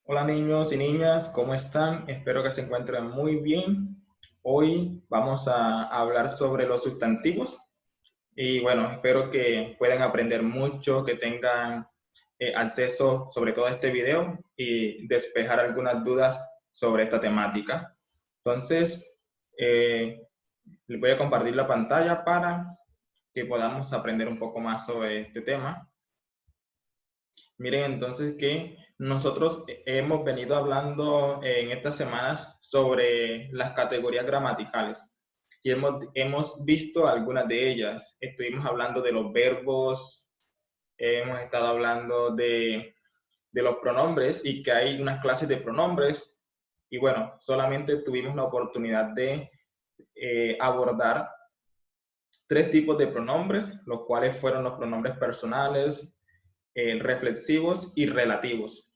Hola niños y niñas, ¿cómo están? Espero que se encuentren muy bien. Hoy vamos a hablar sobre los sustantivos y bueno, espero que puedan aprender mucho, que tengan acceso sobre todo a este video y despejar algunas dudas sobre esta temática. Entonces, les voy a compartir la pantalla para que podamos aprender un poco más sobre este tema. Miren entonces que nosotros hemos venido hablando en estas semanas sobre las categorías gramaticales y hemos visto algunas de ellas. Estuvimos hablando de los verbos, hemos estado hablando de los pronombres y que hay unas clases de pronombres y bueno, solamente tuvimos la oportunidad de abordar tres tipos de pronombres, los cuales fueron los pronombres personales, reflexivos y relativos.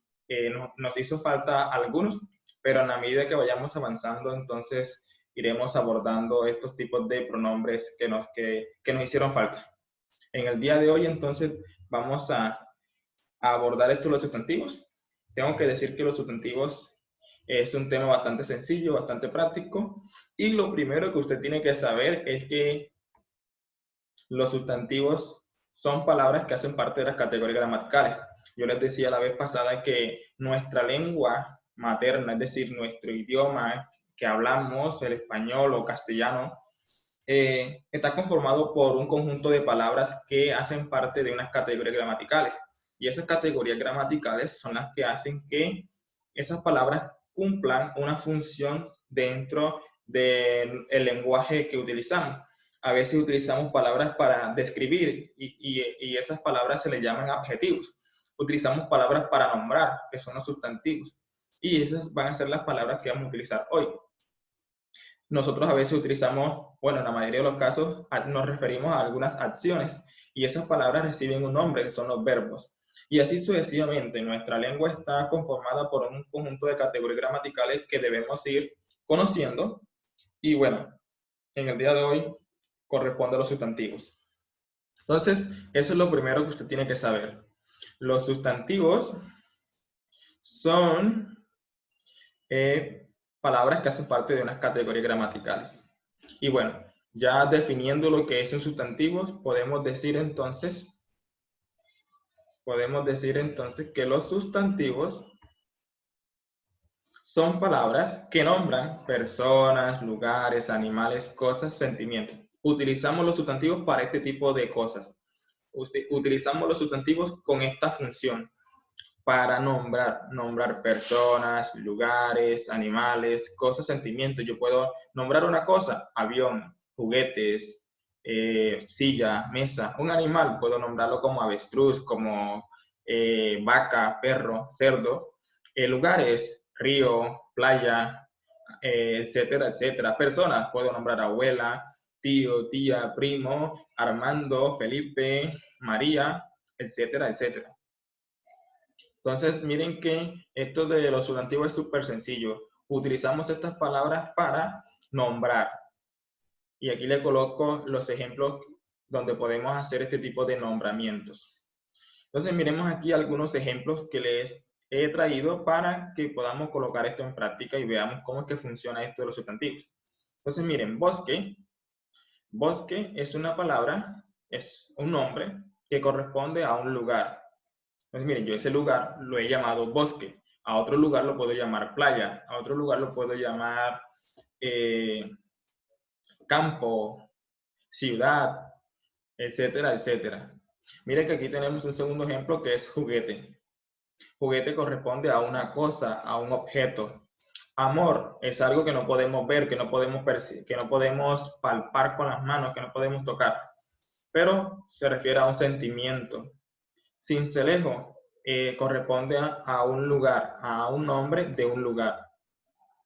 Nos hizo falta algunos, pero en la medida que vayamos avanzando, entonces iremos abordando estos tipos de pronombres que nos hicieron falta. En el día de hoy, entonces, vamos a abordar estos los sustantivos. Tengo que decir que los sustantivos es un tema bastante sencillo, bastante práctico, y lo primero que usted tiene que saber es que los sustantivos son palabras que hacen parte de las categorías gramaticales. Yo les decía la vez pasada que nuestra lengua materna, es decir, nuestro idioma que hablamos, el español o castellano, está conformado por un conjunto de palabras que hacen parte de unas categorías gramaticales. Y esas categorías gramaticales son las que hacen que esas palabras cumplan una función dentro del lenguaje que utilizamos. A veces utilizamos palabras para describir y esas palabras se le llaman adjetivos. Utilizamos palabras para nombrar, que son los sustantivos. Y esas van a ser las palabras que vamos a utilizar hoy. Nosotros a veces utilizamos, bueno, en la mayoría de los casos nos referimos a algunas acciones y esas palabras reciben un nombre, que son los verbos. Y así sucesivamente, nuestra lengua está conformada por un conjunto de categorías gramaticales que debemos ir conociendo. Y bueno, en el día de hoy corresponde a los sustantivos. Entonces, eso es lo primero que usted tiene que saber. Los sustantivos son palabras que hacen parte de unas categorías gramaticales. Y bueno, ya definiendo lo que es un sustantivo, podemos decir entonces que los sustantivos son palabras que nombran personas, lugares, animales, cosas, sentimientos. Utilizamos los sustantivos para este tipo de cosas. Utilizamos los sustantivos con esta función para nombrar personas, lugares, animales, cosas, sentimientos. Yo puedo nombrar una cosa, avión, juguetes, silla, mesa. Un animal puedo nombrarlo como avestruz, como vaca, perro, cerdo. Lugares, río, playa, etcétera, etcétera. Personas, puedo nombrar abuela, tío, tía, primo, Armando, Felipe, María, etcétera, etcétera. Entonces, miren que esto de los sustantivos es súper sencillo. Utilizamos estas palabras para nombrar. Y aquí le coloco los ejemplos donde podemos hacer este tipo de nombramientos. Entonces, miremos aquí algunos ejemplos que les he traído para que podamos colocar esto en práctica y veamos cómo es que funciona esto de los sustantivos. Entonces, miren, bosque. Bosque es una palabra, es un nombre que corresponde a un lugar. Entonces, miren, yo ese lugar lo he llamado bosque, a otro lugar lo puedo llamar playa, a otro lugar lo puedo llamar eh, campo, ciudad, etcétera, etcétera. Miren que aquí tenemos un segundo ejemplo que es juguete. Juguete corresponde a una cosa, a un objeto. Amor es algo que no podemos ver, que no podemos palpar con las manos, que no podemos tocar, pero se refiere a un sentimiento. Cincelejo corresponde a un lugar, a un nombre de un lugar,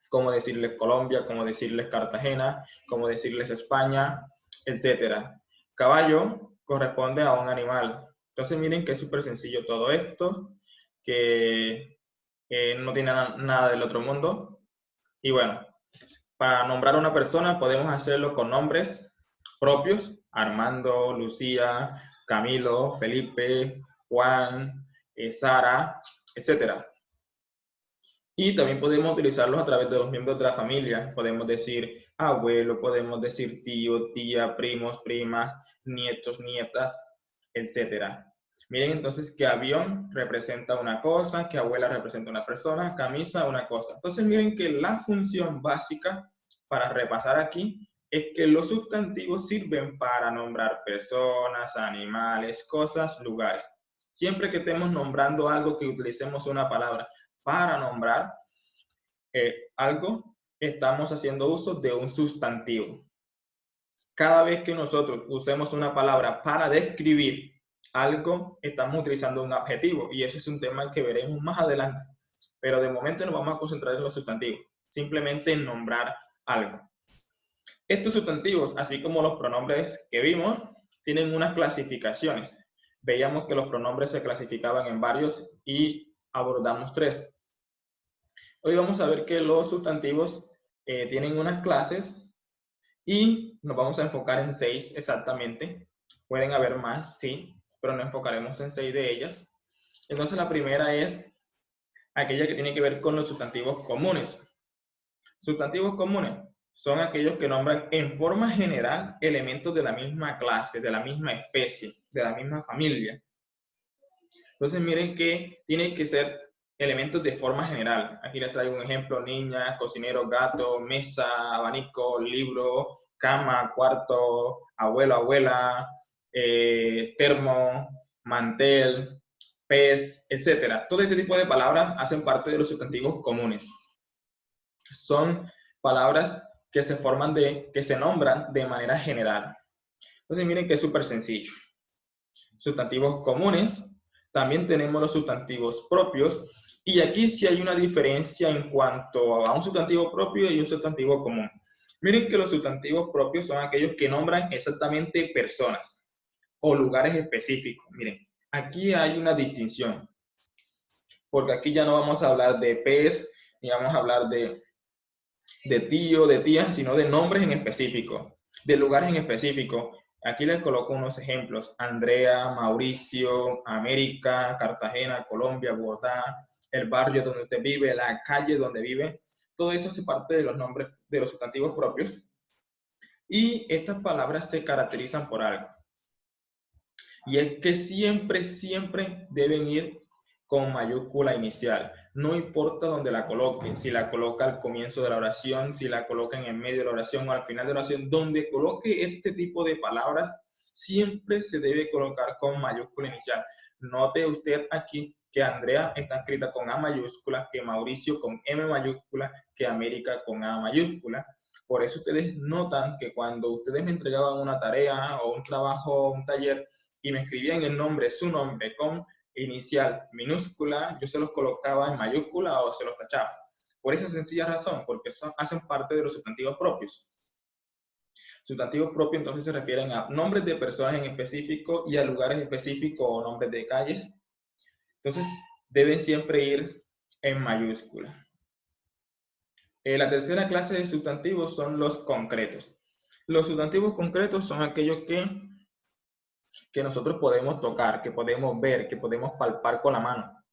como decirles Colombia, como decirles Cartagena, como decirles España, etcétera. Caballo corresponde a un animal. Entonces miren que es súper sencillo todo esto, que no tiene nada del otro mundo. Y bueno, para nombrar a una persona podemos hacerlo con nombres propios, Armando, Lucía, Camilo, Felipe, Juan, Sara, etcétera. Y también podemos utilizarlos a través de los miembros de la familia. Podemos decir abuelo, podemos decir tío, tía, primos, primas, nietos, nietas, etcétera. Miren entonces que avión representa una cosa, que abuela representa una persona, camisa una cosa. Entonces miren que la función básica para repasar aquí es que los sustantivos sirven para nombrar personas, animales, cosas, lugares. Siempre que estemos nombrando algo, que utilicemos una palabra para nombrar algo, estamos haciendo uso de un sustantivo. Cada vez que nosotros usemos una palabra para describir algo, estamos utilizando un adjetivo, y eso es un tema que veremos más adelante. Pero de momento nos vamos a concentrar en los sustantivos, simplemente en nombrar algo. Estos sustantivos, así como los pronombres que vimos, tienen unas clasificaciones. Veíamos que los pronombres se clasificaban en varios y abordamos 3. Hoy vamos a ver que los sustantivos tienen unas clases y nos vamos a enfocar en 6 exactamente. Pueden haber más, sí, pero nos enfocaremos en 6 de ellas. Entonces la primera es aquella que tiene que ver con los sustantivos comunes. Sustantivos comunes son aquellos que nombran en forma general elementos de la misma clase, de la misma especie, de la misma familia. Entonces miren que tienen que ser elementos de forma general. Aquí les traigo un ejemplo: niña, cocinero, gato, mesa, abanico, libro, cama, cuarto, abuelo, abuela, termo, mantel, pez, etc. Todo este tipo de palabras hacen parte de los sustantivos comunes. Son palabras que se forman que se nombran de manera general. Entonces miren que es súper sencillo. Sustantivos comunes. También tenemos los sustantivos propios, y aquí sí hay una diferencia en cuanto a un sustantivo propio y un sustantivo común. Miren que los sustantivos propios son aquellos que nombran exactamente personas o lugares específicos. Miren, aquí hay una distinción, porque aquí ya no vamos a hablar de pez, ni vamos a hablar de tío, de tía, sino de nombres en específico, de lugares en específico. Aquí les coloco unos ejemplos: Andrea, Mauricio, América, Cartagena, Colombia, Bogotá, el barrio donde usted vive, la calle donde vive. Todo eso hace parte de los nombres, de los sustantivos propios. Y estas palabras se caracterizan por algo. Y es que siempre, siempre deben ir con mayúscula inicial. No importa dónde la coloque, si la coloca al comienzo de la oración, si la coloca en el medio de la oración o al final de la oración, donde coloque este tipo de palabras, siempre se debe colocar con mayúscula inicial. Note usted aquí que Andrea está escrita con A mayúscula, que Mauricio con M mayúscula, que América con A mayúscula. Por eso ustedes notan que cuando ustedes me entregaban una tarea o un trabajo, un taller, y me escribían el nombre, su nombre, con inicial minúscula, yo se los colocaba en mayúscula o se los tachaba. Por esa sencilla razón, porque hacen parte de los sustantivos propios. Sustantivos propios entonces se refieren a nombres de personas en específico y a lugares específicos o nombres de calles. Entonces deben siempre ir en mayúscula. La tercera clase de sustantivos son los concretos. Los sustantivos concretos son aquellos que nosotros podemos tocar, que podemos ver, que podemos palpar con la mano,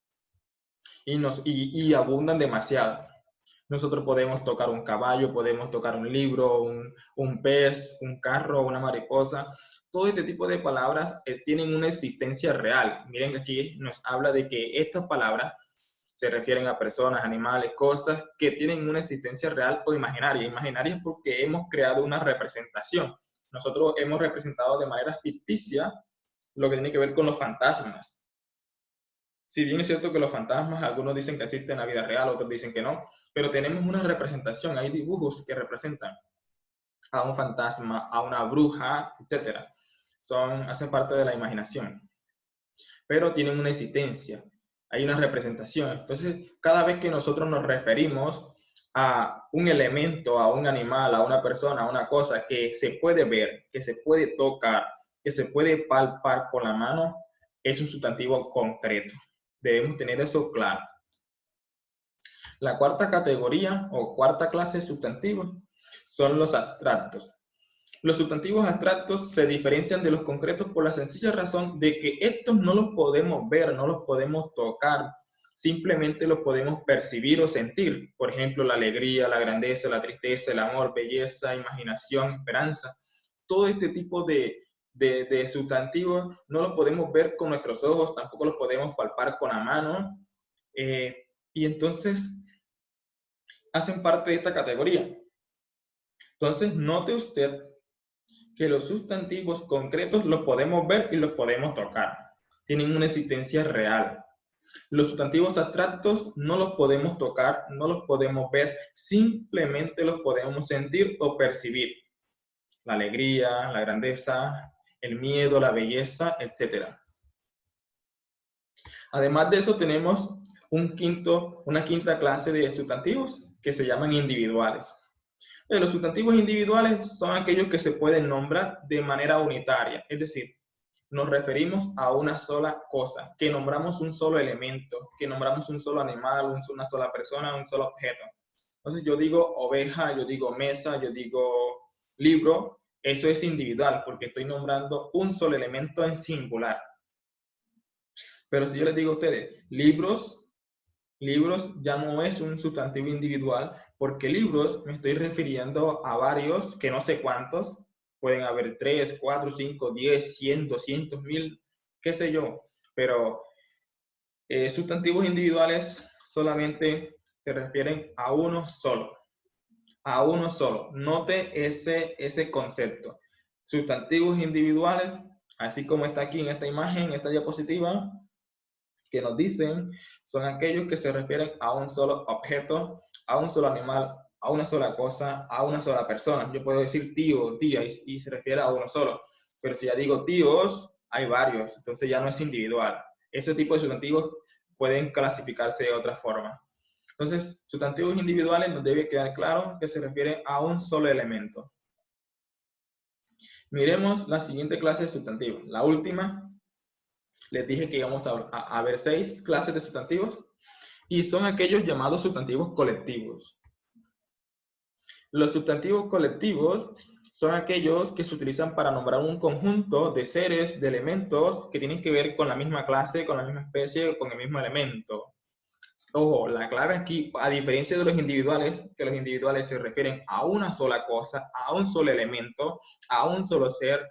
y abundan demasiado. Nosotros podemos tocar un caballo, podemos tocar un libro, un pez, un carro, una mariposa. Todo este tipo de palabras tienen una existencia real. Miren que aquí nos habla de que estas palabras se refieren a personas, animales, cosas que tienen una existencia real o imaginaria. Imaginaria porque hemos creado una representación. Nosotros hemos representado de manera ficticia lo que tiene que ver con los fantasmas. Si bien es cierto que los fantasmas, algunos dicen que existen en la vida real, otros dicen que no, pero tenemos una representación, hay dibujos que representan a un fantasma, a una bruja, etc. Hacen parte de la imaginación, pero tienen una existencia, hay una representación. Entonces, cada vez que nosotros nos referimos a un elemento, a un animal, a una persona, a una cosa que se puede ver, que se puede tocar, que se puede palpar con la mano, es un sustantivo concreto. Debemos tener eso claro. La cuarta categoría o cuarta clase de sustantivos son los abstractos. Los sustantivos abstractos se diferencian de los concretos por la sencilla razón de que estos no los podemos ver, no los podemos tocar. simplemente lo podemos percibir o sentir. Por ejemplo, la alegría, la grandeza, la tristeza, el amor, belleza, imaginación, esperanza. Todo este tipo de sustantivos no lo podemos ver con nuestros ojos, tampoco los podemos palpar con la mano. Y entonces hacen parte de esta categoría. Entonces, note usted que los sustantivos concretos los podemos ver y los podemos tocar. Tienen una existencia real. Los sustantivos abstractos no los podemos tocar, no los podemos ver, simplemente los podemos sentir o percibir. La alegría, la grandeza, el miedo, la belleza, etc. Además de eso, tenemos una quinta clase de sustantivos que se llaman individuales. Los sustantivos individuales son aquellos que se pueden nombrar de manera unitaria, es decir, nos referimos a una sola cosa, que nombramos un solo elemento, que nombramos un solo animal, una sola persona, un solo objeto. Entonces yo digo oveja, yo digo mesa, yo digo libro, eso es individual porque estoy nombrando un solo elemento en singular. Pero si yo les digo a ustedes, libros ya no es un sustantivo individual porque libros me estoy refiriendo a varios, que no sé cuántos, pueden haber 3, 4, 5, 10, 100, 200, 1000, qué sé yo, pero sustantivos individuales solamente se refieren a uno solo, a uno solo. Note ese concepto. Sustantivos individuales, así como está aquí en esta imagen, en esta diapositiva, que nos dicen, son aquellos que se refieren a un solo objeto, a un solo animal, a una sola cosa, a una sola persona. Yo puedo decir tío, tía, y se refiere a uno solo. Pero si ya digo tíos, hay varios, entonces ya no es individual. Ese tipo de sustantivos pueden clasificarse de otra forma. Entonces, sustantivos individuales nos debe quedar claro que se refiere a un solo elemento. Miremos la siguiente clase de sustantivos. La última. Les dije que íbamos a ver 6 clases de sustantivos y son aquellos llamados sustantivos colectivos. Los sustantivos colectivos son aquellos que se utilizan para nombrar un conjunto de seres, de elementos que tienen que ver con la misma clase, con la misma especie, con el mismo elemento. Ojo, la clave aquí, a diferencia de los individuales, que los individuales se refieren a una sola cosa, a un solo elemento, a un solo ser,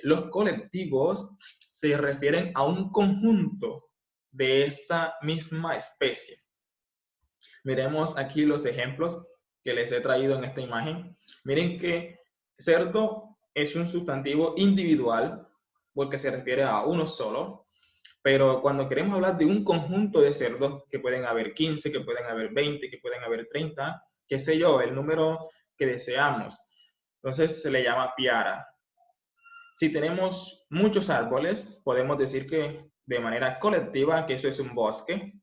los colectivos se refieren a un conjunto de esa misma especie. Miremos aquí los ejemplos que les he traído en esta imagen. Miren que cerdo es un sustantivo individual porque se refiere a uno solo, pero cuando queremos hablar de un conjunto de cerdos, que pueden haber 15, que pueden haber 20, que pueden haber 30, qué sé yo, el número que deseamos, entonces se le llama piara. Si tenemos muchos árboles, podemos decir que de manera colectiva que eso es un bosque.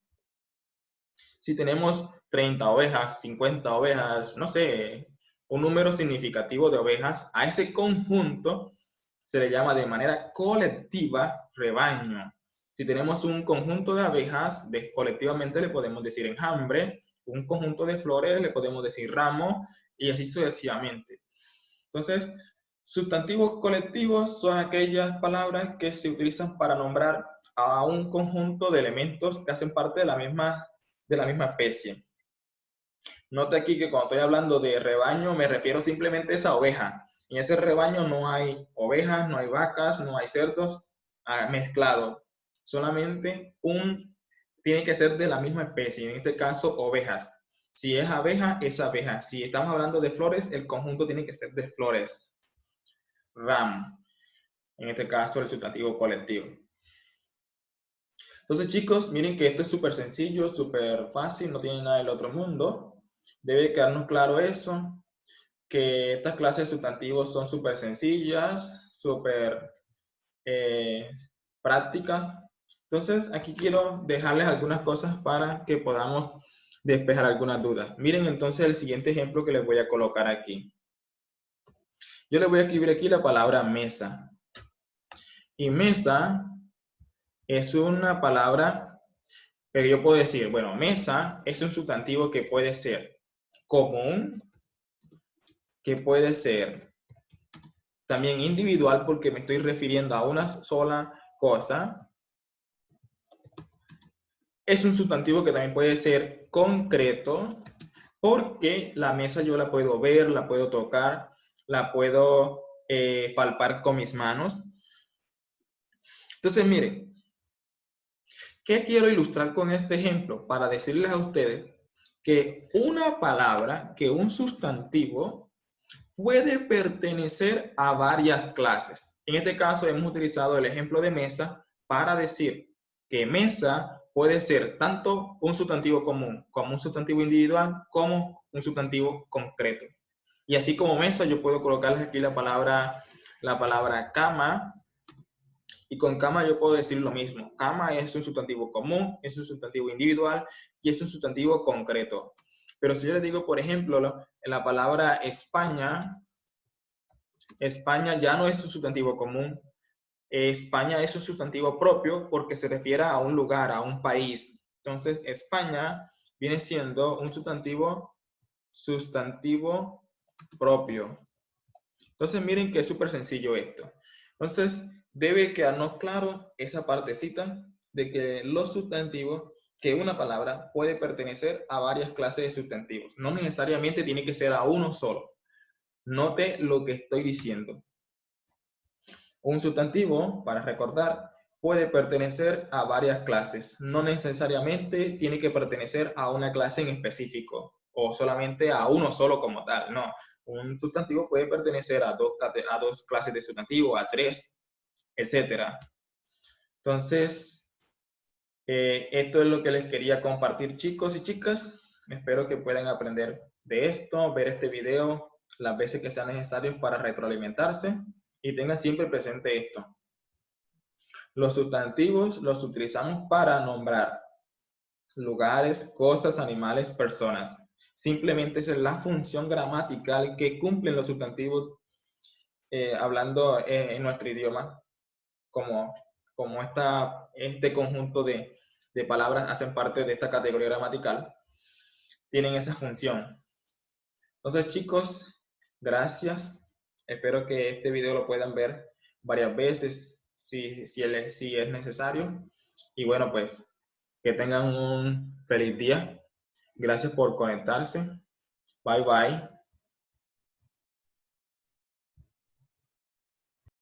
Si tenemos 30 ovejas, 50 ovejas, no sé, un número significativo de ovejas, a ese conjunto se le llama de manera colectiva rebaño. Si tenemos un conjunto de abejas, colectivamente le podemos decir enjambre, un conjunto de flores le podemos decir ramo y así sucesivamente. Entonces, sustantivos colectivos son aquellas palabras que se utilizan para nombrar a un conjunto de elementos que hacen parte de la misma especie. Nota aquí que cuando estoy hablando de rebaño me refiero simplemente a esa oveja. En ese rebaño no hay ovejas, no hay vacas, no hay cerdos mezclados. Solamente tiene que ser de la misma especie, en este caso ovejas. Si es abeja, es abeja. Si estamos hablando de flores, el conjunto tiene que ser de flores. RAM, en este caso el sustantivo colectivo. Entonces, chicos, miren que esto es súper sencillo, súper fácil, no tiene nada del otro mundo. Debe quedarnos claro eso, que estas clases de sustantivos son súper sencillas, súper prácticas. Entonces, aquí quiero dejarles algunas cosas para que podamos despejar algunas dudas. Miren entonces el siguiente ejemplo que les voy a colocar aquí. Yo les voy a escribir aquí la palabra mesa. Y mesa es una palabra que yo puedo decir, bueno, mesa es un sustantivo que puede ser común, que puede ser también individual porque me estoy refiriendo a una sola cosa, Es un sustantivo que también puede ser concreto, porque la mesa yo la puedo ver, la puedo tocar, la puedo palpar con mis manos. Entonces, miren, ¿qué quiero ilustrar con este ejemplo? Para decirles a ustedes que una palabra, que un sustantivo, puede pertenecer a varias clases. En este caso hemos utilizado el ejemplo de mesa para decir que mesa puede ser tanto un sustantivo común como un sustantivo individual como un sustantivo concreto. Y así como mesa yo puedo colocarles aquí la palabra cama, y con cama yo puedo decir lo mismo. Cama es un sustantivo común, es un sustantivo individual y es un sustantivo concreto. Pero si yo les digo, por ejemplo, la palabra España, España ya no es un sustantivo común. España es un sustantivo propio porque se refiere a un lugar, a un país. Entonces, España viene siendo un sustantivo propio. Entonces, miren que es súper sencillo esto. Entonces, debe quedarnos claro esa partecita de que los sustantivos, que una palabra puede pertenecer a varias clases de sustantivos. No necesariamente tiene que ser a uno solo. Note lo que estoy diciendo. Un sustantivo, para recordar, puede pertenecer a varias clases. No necesariamente tiene que pertenecer a una clase en específico o solamente a uno solo como tal. No, un sustantivo puede pertenecer a dos clases de sustantivo, a tres, etcétera. Entonces, esto es lo que les quería compartir, chicos y chicas. Espero que puedan aprender de esto, ver este video las veces que sean necesarios para retroalimentarse y tengan siempre presente esto. Los sustantivos los utilizamos para nombrar lugares, cosas, animales, personas. Simplemente esa es la función gramatical que cumplen los sustantivos hablando en nuestro idioma, como este conjunto de palabras hacen parte de esta categoría gramatical, tienen esa función. Entonces, chicos, gracias. Espero que este video lo puedan ver varias veces si es necesario. Y bueno, pues que tengan un feliz día. Gracias por conectarse. Bye bye.